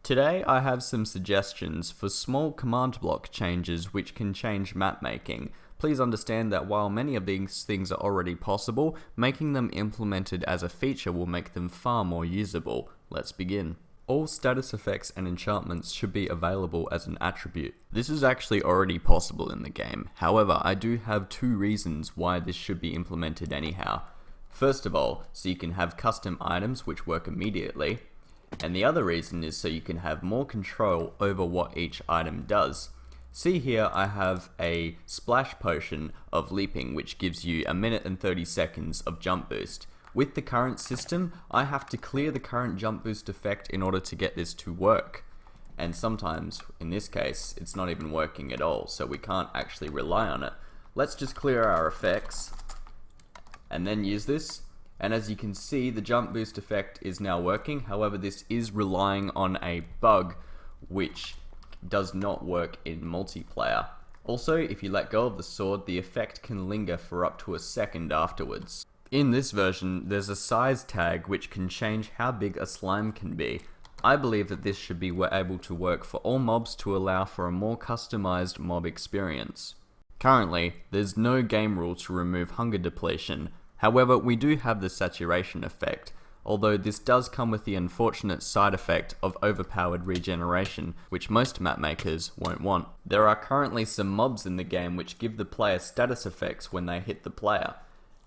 Today I have some suggestions for small command block changes which can change map making. Please understand that while many of these things are already possible, making them implemented as a feature will make them far more usable. Let's begin. All status effects and enchantments should be available as an attribute. This is actually already possible in the game. However, I do have two reasons why this should be implemented anyhow. First of all, so you can have custom items which work immediately, and the other reason is so you can have more control over what each item does. See here I have a splash potion of leaping which gives you 1 minute and 30 seconds of jump boost. With the current system, I have to clear the current jump boost effect in order to get this to work. And sometimes, in this case, it's not even working at all, so we can't actually rely on it. Let's just clear our effects and then use this. And as you can see, the jump boost effect is now working. However, this is relying on a bug which does not work in multiplayer. Also, if you let go of the sword, the effect can linger for up to a second afterwards. In this version, there's a size tag which can change how big a slime can be. I believe that this should be able to work for all mobs to allow for a more customized mob experience. Currently, there's no game rule to remove hunger depletion. However, we do have the saturation effect, although this does come with the unfortunate side effect of overpowered regeneration, which most map makers won't want. There are currently some mobs in the game which give the player status effects when they hit the player.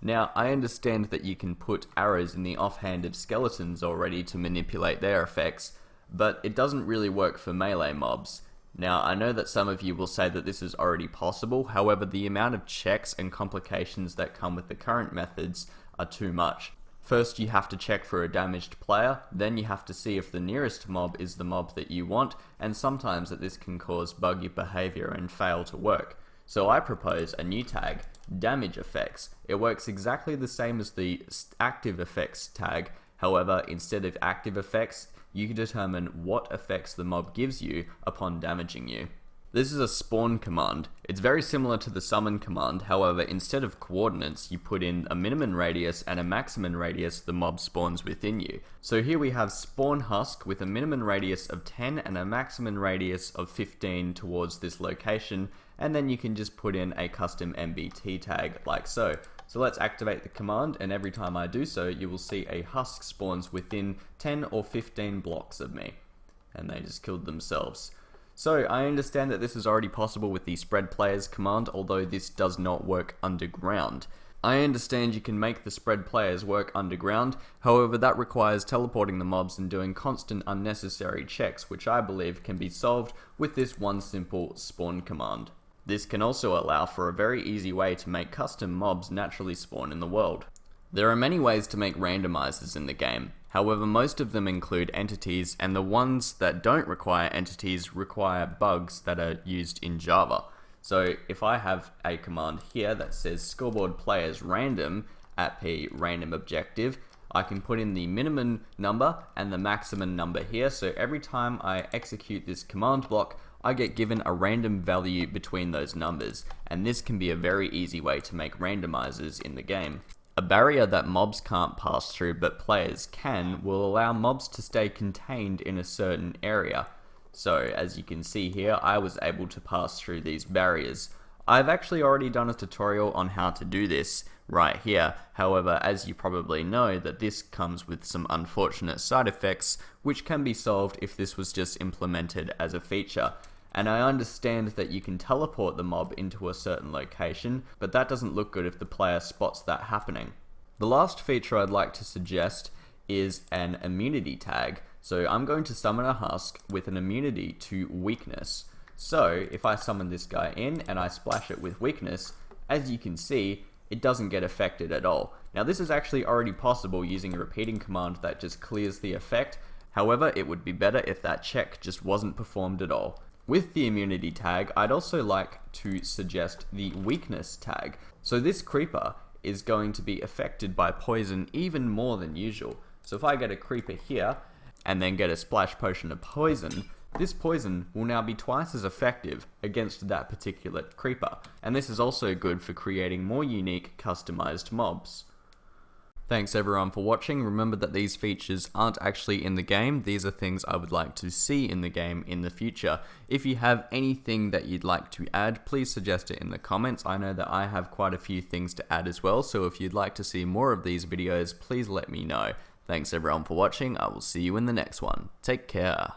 Now, I understand that you can put arrows in the offhand of skeletons already to manipulate their effects, but it doesn't really work for melee mobs. Now, I know that some of you will say that this is already possible, however the amount of checks and complications that come with the current methods are too much. First you have to check for a damaged player, then you have to see if the nearest mob is the mob that you want, and sometimes that this can cause buggy behavior and fail to work. So I propose a new tag, damage effects. It works exactly the same as the active effects tag, however instead of active effects, you can determine what effects the mob gives you upon damaging you. This is a spawn command. It's very similar to the summon command, however instead of coordinates you put in a minimum radius and a maximum radius the mob spawns within you. So here we have spawn husk with a minimum radius of 10 and a maximum radius of 15 towards this location, and then you can just put in a custom MBT tag like so. So let's activate the command, and every time I do so, you will see a husk spawns within 10 or 15 blocks of me. And they just killed themselves. So I understand that this is already possible with the spread players command, although this does not work underground. I understand you can make the spread players work underground, however that requires teleporting the mobs and doing constant unnecessary checks, which I believe can be solved with this one simple spawn command. This can also allow for a very easy way to make custom mobs naturally spawn in the world. There are many ways to make randomizers in the game, however most of them include entities, and the ones that don't require entities require bugs that are used in Java. So if I have a command here that says scoreboard players random at p random objective, I can put in the minimum number and the maximum number here, so every time I execute this command block, I get given a random value between those numbers, and this can be a very easy way to make randomizers in the game. A barrier that mobs can't pass through but players can will allow mobs to stay contained in a certain area. So as you can see here, I was able to pass through these barriers. I've actually already done a tutorial on how to do this right here, however as you probably know that this comes with some unfortunate side effects which can be solved if this was just implemented as a feature. And I understand that you can teleport the mob into a certain location, but that doesn't look good if the player spots that happening. The last feature I'd like to suggest is an immunity tag. So I'm going to summon a husk with an immunity to weakness. So if I summon this guy in and I splash it with weakness, as you can see, it doesn't get affected at all. Now this is actually already possible using a repeating command that just clears the effect. However, it would be better if that check just wasn't performed at all. With the immunity tag, I'd also like to suggest the weakness tag. So this creeper is going to be affected by poison even more than usual. So if I get a creeper here and then get a splash potion of poison, this poison will now be twice as effective against that particular creeper. And this is also good for creating more unique customized mobs. Thanks everyone for watching. Remember that these features aren't actually in the game. These are things I would like to see in the game in the future. If you have anything that you'd like to add, please suggest it in the comments. I know that I have quite a few things to add as well, so if you'd like to see more of these videos, please let me know. Thanks everyone for watching. I will see you in the next one. Take care.